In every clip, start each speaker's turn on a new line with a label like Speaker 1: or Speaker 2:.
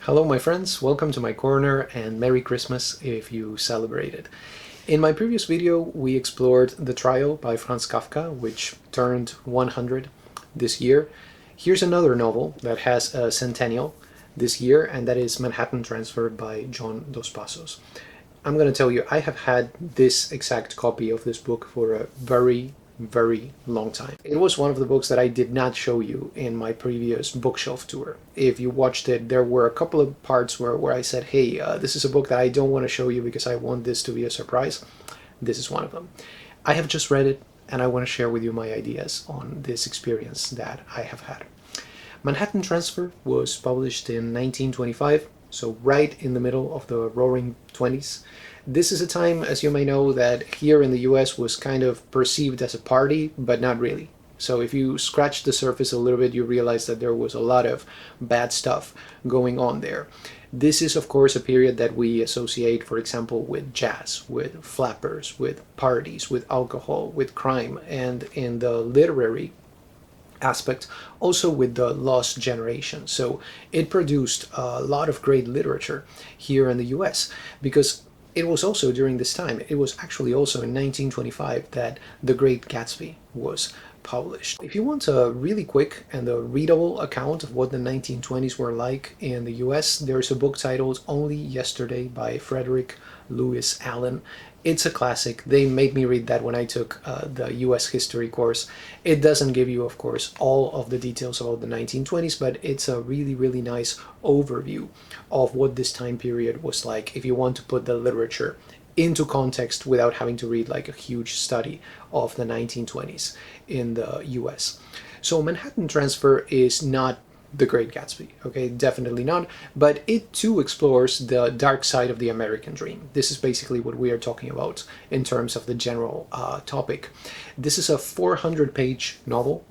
Speaker 1: Hello my friends, welcome to my corner and Merry Christmas if you celebrated. In my previous video we explored The Trial by Franz Kafka, which turned 100 this year. Here's another novel that has a centennial this year, and that is Manhattan Transfer by John Dos Passos. I'm going to tell you, I have had this exact copy of this book for a very long time. It was one of the books that I did not show you in my previous bookshelf tour. If you watched it, there were a couple of parts where I said, hey, this is a book that I don't want to show you because I want this to be a surprise. This is one of them. I have just read it and I want to share with you my ideas on this experience that I have had. Manhattan Transfer was published in 1925, so right in the middle of the Roaring 20s. This is a time, as you may know, that here in the US was kind of perceived as a party, but not really. So if you scratch the surface a little bit, you realize that there was a lot of bad stuff going on there. This is, of course, a period that we associate, for example, with jazz, with flappers, with parties, with alcohol, with crime, and in the literary aspect, also with the lost generation. So it produced a lot of great literature here in the US because it was also during this time, it was actually also in 1925 that The Great Gatsby was published. If you want a really quick and a readable account of what the 1920s were like in the US, there's a book titled Only Yesterday by Frederick Lewis Allen. It's a classic. They made me read that when I took the US history course. It doesn't give you, of course, all of the details about the 1920s, but it's a really nice overview of what this time period was like if you want to put the literature into context without having to read like a huge study of the 1920s in the US. So Manhattan Transfer is not The Great Gatsby, okay, definitely not, but it too explores the dark side of the American dream. This is basically what we are talking about in terms of the general topic. This is a 400-page novel.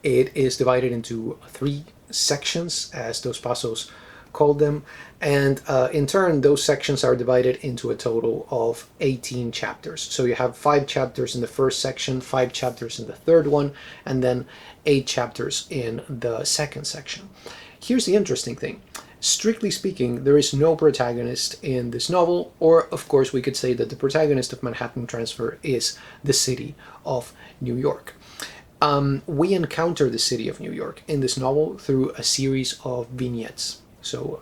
Speaker 1: It is divided into 3 sections, as Dos Passos called them, and in turn those sections are divided into a total of 18 chapters. So you have 5 chapters in the first section, 5 chapters in the third one, and then 8 chapters in the second section. Here's the interesting thing. Strictly speaking, there is no protagonist in this novel, or of course we could say that the protagonist of Manhattan Transfer is the city of New York. We encounter the city of New York in this novel through a series of vignettes. So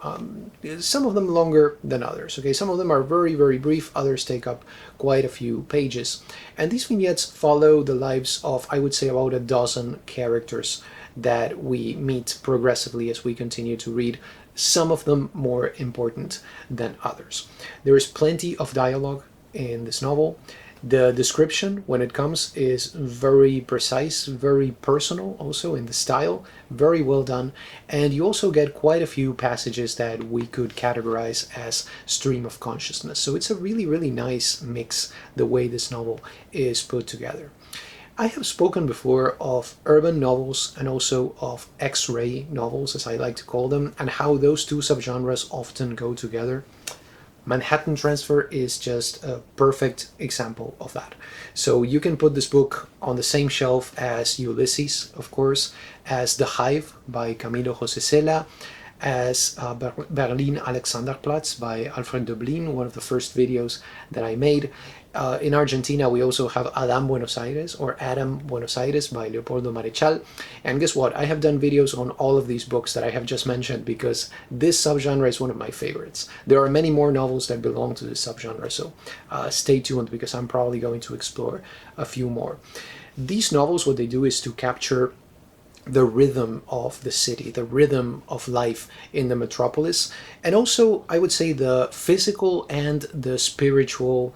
Speaker 1: some of them longer than others. Okay, some of them are very brief, others take up quite a few pages. And these vignettes follow the lives of, I would say, about a dozen characters that we meet progressively as we continue to read, some of them more important than others. There is plenty of dialogue in this novel. The description, when it comes, is very precise, very personal also in the style, very well done, and you also get quite a few passages that we could categorize as stream of consciousness. So it's a really nice mix, the way this novel is put together. I have spoken before of urban novels and also of X-ray novels, as I like to call them, and how those two subgenres often go together. Manhattan Transfer is just a perfect example of that. So you can put this book on the same shelf as Ulysses, of course, as The Hive by Camilo, José, Cela, as Berlin Alexanderplatz by Alfred Döblin, one of the first videos that I made. In Argentina, we also have Adán Buenosayres, or Adam Buenosayres by Leopoldo Marechal. And guess what? I have done videos on all of these books that I have just mentioned because this subgenre is one of my favorites. There are many more novels that belong to this subgenre, so stay tuned because I'm probably going to explore a few more. These novels, what they do is to capture the rhythm of the city, the rhythm of life in the metropolis, and also, I would say, the physical and the spiritual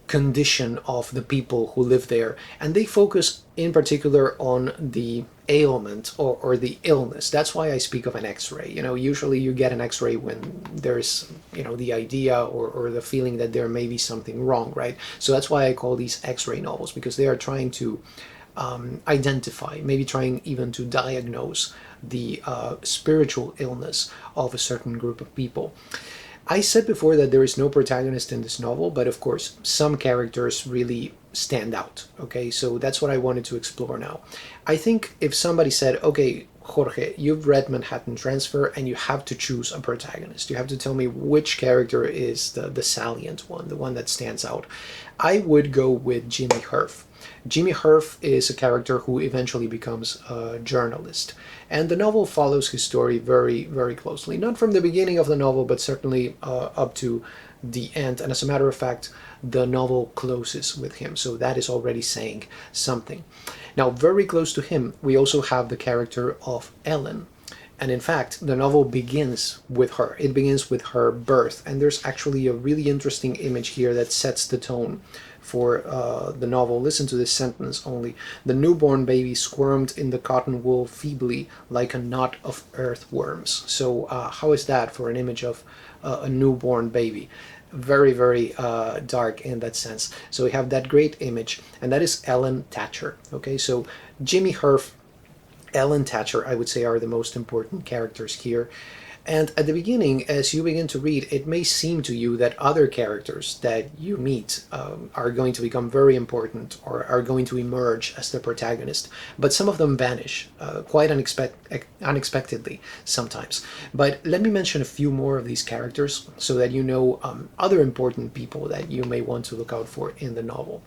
Speaker 1: condition of the people who live there. And they focus in particular on the ailment or the illness. That's why I speak of an X-ray. You know, usually you get an X-ray when there's, you know, the idea or the feeling that there may be something wrong, right? So that's why I call these X-ray novels, because they are trying to identify, maybe trying even to diagnose the spiritual illness of a certain group of people. I said before that there is no protagonist in this novel, but of course some characters really stand out, okay? So that's what I wanted to explore now. I think if somebody said, okay, Jorge, you've read Manhattan Transfer and you have to choose a protagonist. You have to tell me which character is the salient one, the one that stands out. I would go with Jimmy Herf. Jimmy Herf is a character who eventually becomes a journalist. And the novel follows his story very, very closely. Not from the beginning of the novel, but certainly up to the end. And as a matter of fact, the novel closes with him. So that is already saying something. Now, very close to him, we also have the character of Ellen. And in fact, the novel begins with her. It begins with her birth. And there's actually a really interesting image here that sets the tone for the novel. Listen to this sentence only. The newborn baby squirmed in the cotton wool feebly like a knot of earthworms. So how is that for an image of a newborn baby? Very, very dark in that sense. So we have that great image, and that is Ellen Thatcher. Okay, so Jimmy Herf, Ellen Thatcher, I would say, are the most important characters here. And at the beginning, as you begin to read, it may seem to you that other characters that you meet are going to become very important or are going to emerge as the protagonist. But some of them vanish quite unexpectedly sometimes. But let me mention a few more of these characters so that you know other important people that you may want to look out for in the novel.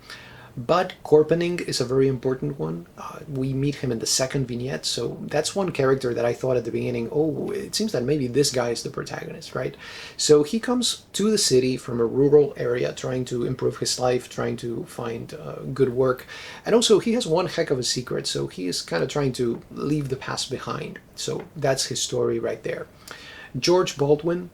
Speaker 1: Bud Corpening is a very important one. We meet him in the second vignette, so that's one character that I thought at the beginning, oh, it seems that maybe this guy is the protagonist, right? So he comes to the city from a rural area, trying to improve his life, trying to find good work, and also he has one heck of a secret, so he is kind of trying to leave the past behind. So that's his story right there. George Baldwin,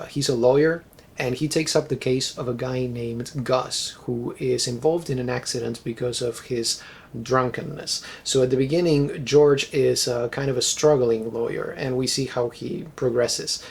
Speaker 1: he's a lawyer, and he takes up the case of a guy named Gus, who is involved in an accident because of his drunkenness. So at the beginning, George is kind of a struggling lawyer, and we see how he progresses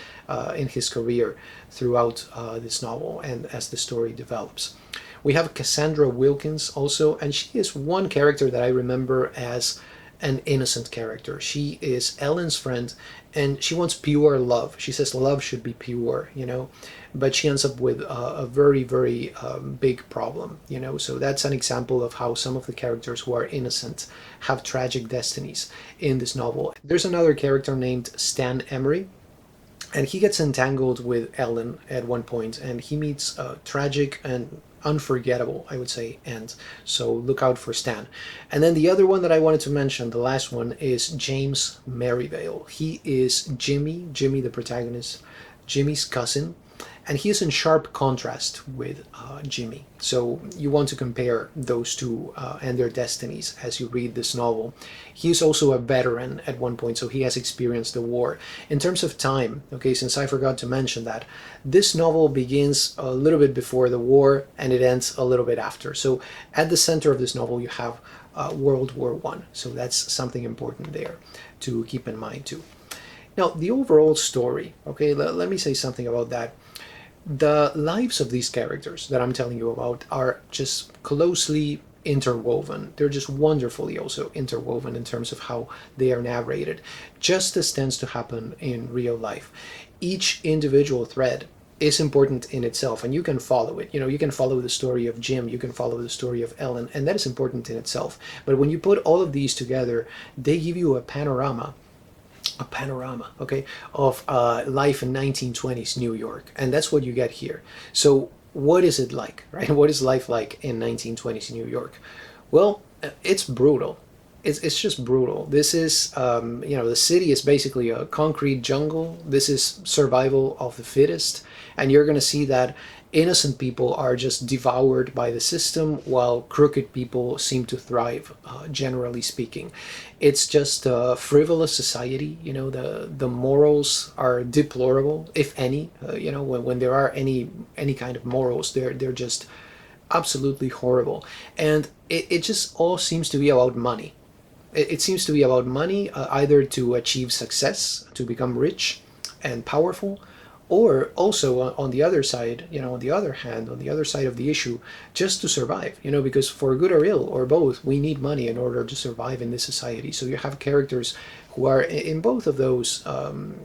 Speaker 1: in his career throughout this novel and as the story develops. We have Cassandra Wilkins also, and she is one character that I remember as an innocent character. She is Ellen's friend, and she wants pure love. She says love should be pure, you know, but she ends up with a very, very big problem, you know. So that's an example of how some of the characters who are innocent have tragic destinies in this novel. There's another character named Stan Emery, and he gets entangled with Ellen at one point, and he meets a tragic and unforgettable, I would say, end. So look out for Stan. And then the other one that I wanted to mention, the last one, is James Merivale. He is Jimmy, the protagonist, Jimmy's cousin, and he is in sharp contrast with Jimmy. So you want to compare those two and their destinies as you read this novel. He is also a veteran at one point, so he has experienced the war. In terms of time, okay, since I forgot to mention that, this novel begins a little bit before the war and it ends a little bit after. So at the center of this novel you have World War I. So that's something important there to keep in mind too. Now, the overall story, okay, let me say something about that. The lives of these characters that I'm telling you about are just closely interwoven. They're just wonderfully also interwoven in terms of how they are narrated, just as tends to happen in real life. Each individual thread is important in itself, and you can follow it. You know, you can follow the story of Jim, you can follow the story of Ellen, and that is important in itself. But when you put all of these together, they give you a panorama, okay, of life in 1920s New York, and that's what you get here. So what is it like, right? What is life like in 1920s New York? Well, it's brutal. It's just brutal. This is, you know, the city is basically a concrete jungle. This is survival of the fittest, and you're going to see that innocent people are just devoured by the system, while crooked people seem to thrive, generally speaking. It's just a frivolous society. You know, the morals are deplorable, if any. You know, when there are any kind of morals, they're just absolutely horrible. And it just all seems to be about money. It seems to be about money, either to achieve success, to become rich and powerful, or also on the other side, you know, on the other hand, on the other side of the issue, just to survive, you know, because for good or ill, or both, we need money in order to survive in this society. So you have characters who are in both of those,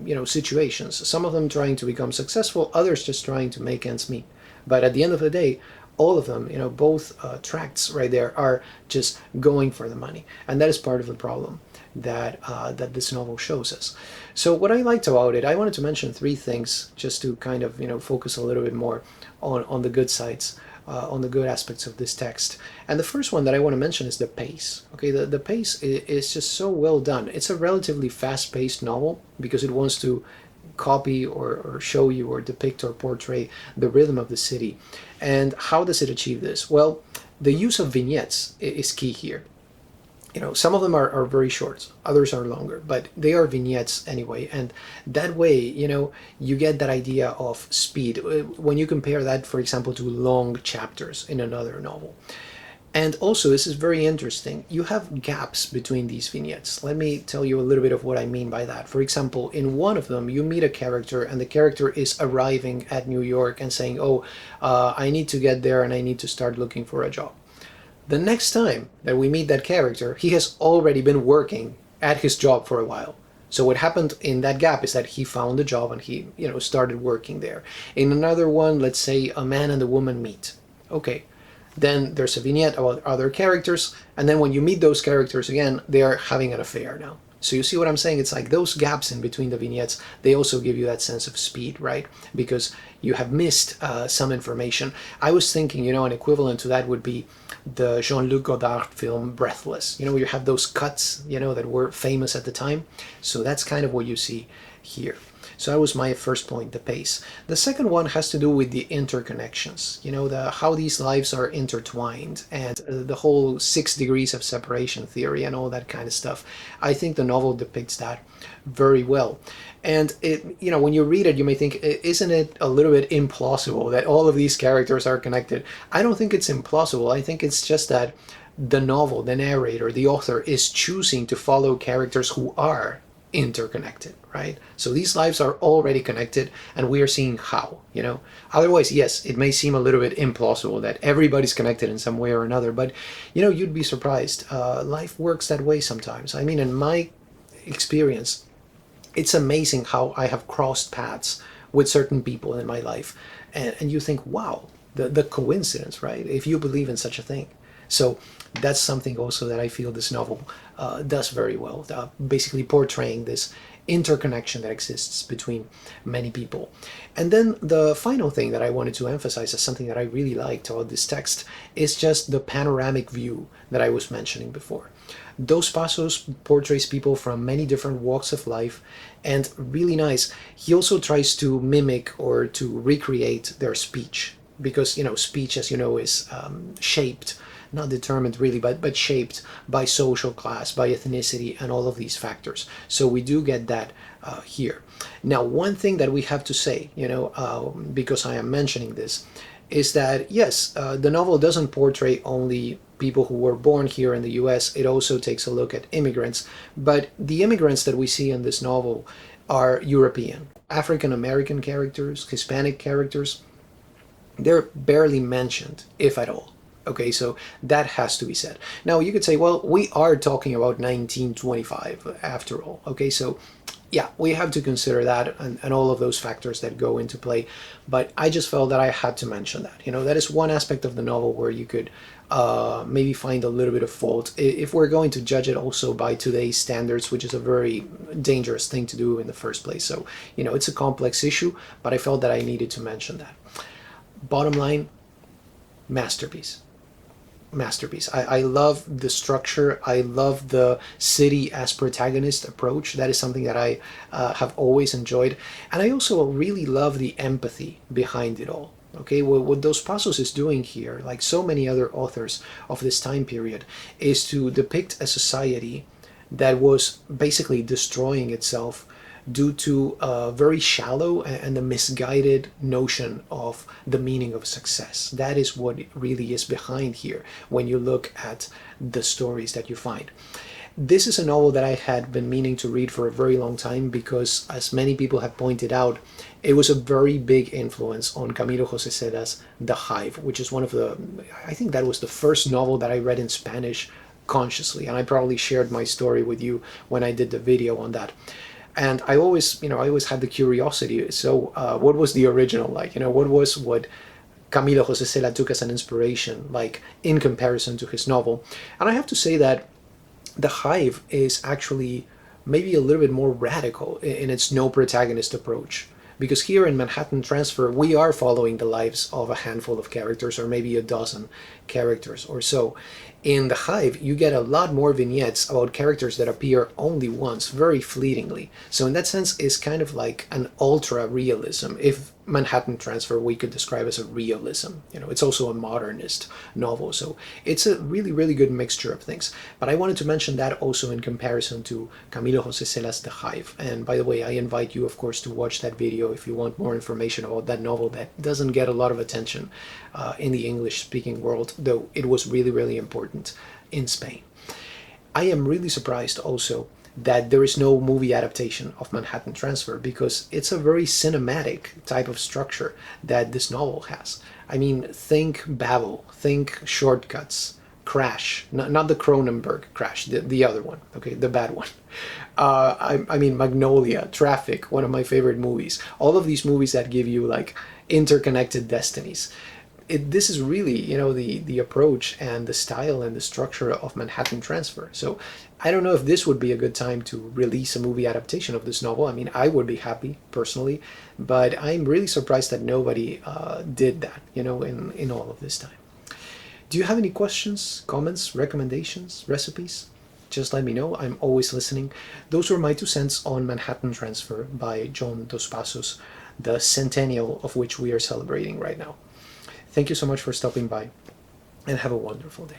Speaker 1: you know, situations. Some of them trying to become successful, others just trying to make ends meet. But at the end of the day, all of them, you know, both tracts right there are just going for the money, and that is part of the problem that that this novel shows us. So what I liked about it, I wanted to mention three things just to kind of, you know, focus a little bit more on the good sides, on the good aspects of this text. And the first one that I want to mention is the pace. Okay, the pace is just so well done. It's a relatively fast-paced novel because it wants to copy or show you or depict or portray the rhythm of the city. And how does it achieve this? Well, the use of vignettes is key here. You know, some of them are very short, others are longer, but they are vignettes anyway. And that way, you know, you get that idea of speed when you compare that, for example, to long chapters in another novel. And also, this is very interesting, you have gaps between these vignettes. Let me tell you a little bit of what I mean by that. For example, in one of them, you meet a character and the character is arriving at New York and saying, oh, I need to get there and I need to start looking for a job. The next time that we meet that character, he has already been working at his job for a while. So what happened in that gap is that he found a job and he, you know, started working there. In another one, let's say a man and a woman meet. Okay, then there's a vignette about other characters, and then when you meet those characters again, they are having an affair now. So you see what I'm saying? It's like those gaps in between the vignettes, they also give you that sense of speed, right? Because you have missed some information. I was thinking, you know, an equivalent to that would be the Jean-Luc Godard film Breathless. You know, you have those cuts, you know, that were famous at the time. So that's kind of what you see here. So that was my first point, the pace. The second one has to do with the interconnections, you know, how these lives are intertwined, and the whole 6 degrees of separation theory and all that kind of stuff. I think the novel depicts that very well. And it, you know, when you read it, you may think, isn't it a little bit implausible that all of these characters are connected? I don't think it's implausible. I think it's just that the novel, the narrator, the author is choosing to follow characters who are interconnected, right? So these lives are already connected and we are seeing how, you know. Otherwise, yes, it may seem a little bit implausible that everybody's connected in some way or another, but, you know, you'd be surprised. Life works that way sometimes. I mean, in my experience, it's amazing how I have crossed paths with certain people in my life. And you think, wow, the coincidence, right? If you believe in such a thing. So that's something also that I feel this novel does very well, basically portraying this interconnection that exists between many people. And then the final thing that I wanted to emphasize as something that I really liked about this text is just the panoramic view that I was mentioning before. Dos Passos portrays people from many different walks of life, and really nice. He also tries to mimic or to recreate their speech, because, you know, speech, as you know, is shaped, not determined really, but shaped by social class, by ethnicity, and all of these factors. So we do get that here. Now, one thing that we have to say, you know, because I am mentioning this, is that yes, the novel doesn't portray only people who were born here in the US, it also takes a look at immigrants, but the immigrants that we see in this novel are European. African American characters, Hispanic characters, they're barely mentioned, if at all. Okay, so that has to be said. Now you could say, well, we are talking about 1925 after all. Okay, so yeah, we have to consider that and all of those factors that go into play. But I just felt that I had to mention that. You know, that is one aspect of the novel where you could maybe find a little bit of fault if we're going to judge it also by today's standards, which is a very dangerous thing to do in the first place. So, you know, it's a complex issue, but I felt that I needed to mention that. Bottom line, masterpiece. Masterpiece. I love the structure. I love the city as protagonist approach. That is something that I have always enjoyed. And I also really love the empathy behind it all. Okay, what Dos Passos is doing here, like so many other authors of this time period, is to depict a society that was basically destroying itself due to a very shallow and a misguided notion of the meaning of success. That is what really is behind here when you look at the stories that you find. This is a novel that I had been meaning to read for a very long time because, as many people have pointed out, it was a very big influence on Camilo José Cela's The Hive, which is one of the, I think that was the first novel that I read in Spanish consciously, and I probably shared my story with you when I did the video on that. And I always, you know, I always had the curiosity. So what was the original like? You know, what Camilo José Cela took as an inspiration, like in comparison to his novel. And I have to say that the Hive is actually maybe a little bit more radical in its no protagonist approach. Because here in Manhattan Transfer, we are following the lives of a handful of characters, or maybe a dozen characters or so. In the Hive, you get a lot more vignettes about characters that appear only once, very fleetingly. So in that sense, it's kind of like an ultra-realism, if Manhattan Transfer we could describe as a realism. You know, it's also a modernist novel, so it's a really, really good mixture of things. But I wanted to mention that also in comparison to Camilo José Cela's The Hive. And by the way, I invite you, of course, to watch that video if you want more information about that novel that doesn't get a lot of attention in the English-speaking world, though it was really, really important in Spain. I am really surprised also that there is no movie adaptation of Manhattan Transfer, because it's a very cinematic type of structure that this novel has. I mean, think Babel, think Shortcuts, Crash, not the Cronenberg Crash, the other one, okay, the bad one. I mean, Magnolia, Traffic, one of my favorite movies. All of these movies that give you like interconnected destinies. This is really, you know, the approach and the style and the structure of Manhattan Transfer. So I don't know if this would be a good time to release a movie adaptation of this novel. I mean, I would be happy personally, but I'm really surprised that nobody did that, you know, in all of this time. Do you have any questions, comments, recommendations, recipes? Just let me know. I'm always listening. Those were my 2 cents on Manhattan Transfer by John Dos Passos, the centennial of which we are celebrating right now. Thank you so much for stopping by, and have a wonderful day.